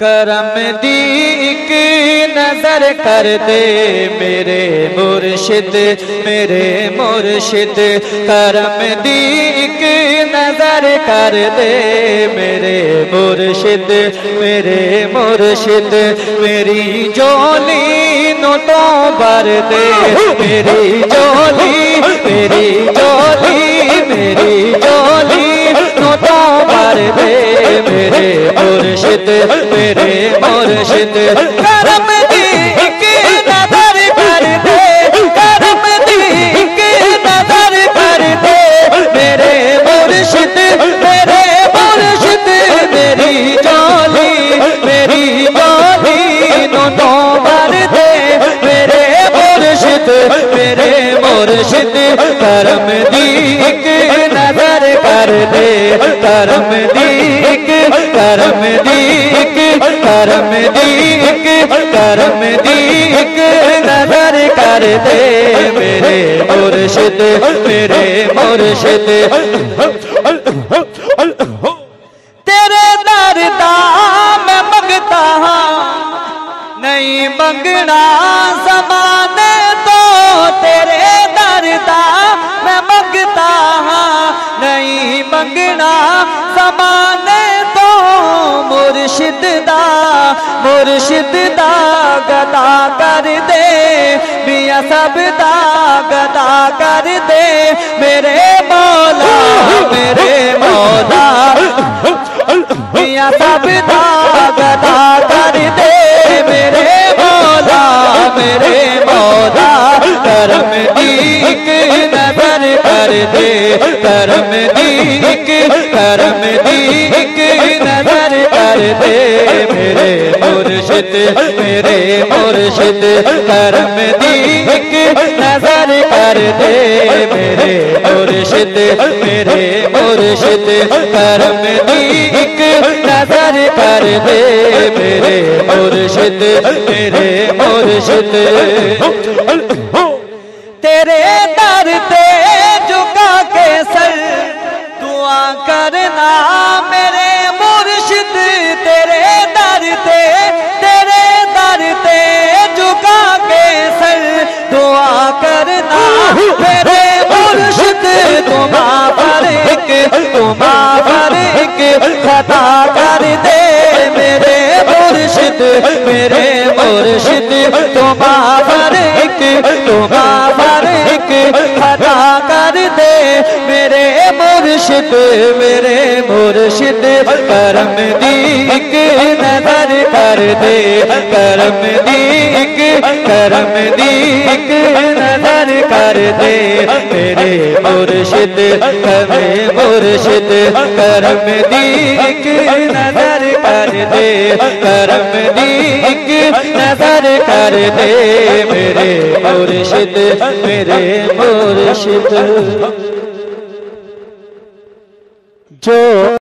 کرم دی ایک نظر کر دے میرے مرشد میرے مرشد کرم دی ایک نظر کر دے میرے مرشد میرے مرشد میری جولی نو تو بھر دے میری جولی میری جولی میری جولی نو تو بھر دے میرے مرشد میرے مرشد کرم دی ایک نظر کر دے کرم دی ایک نظر کر دے میرے مرشد میرے مرشد میری جولی نو تو بھر دے میرے مرشد کرم دی ایک نظر کر دے کرم دی ایک کرم دی ایک کرم دی ایک کرم دی ایک نظر کر دے میرے مرشد میرے مرشد تیرے در دا میں منگتا ہاں نہیں منگنا زمانے تو تیرے در دا میں منگتا ہاں نہیں منگنا زمانے تو مرشد دا گدا کر دے میاں سب دا گدا کر دے میرے مولا میاں سب دا گدا کر دے میرے مولا کرم دی ایک نظر کر دے کرم دی ایک نظر کر دے میرے مرشد کرم دی ایک نظر کر دے میرے مرشد کرم دی ایک نظر کر دے میرے مرشد تیرے در تے جھکا کے سر دعا کرنا میرے مرشد تیرے در تے جھکا کے سر دعا کرنا میرے مرشد تمہاں پر ایک خطا کر دے میرے مرشد تمہاں پر ایک خطا کر دے میرے مرشد کرم دی ایک نظر کر دے کرم دی ایک نظر کر دے میرے مرشد کرم دی ایک نظر کر دے کرم دی ایک نظر کر دے میرے مرشد جو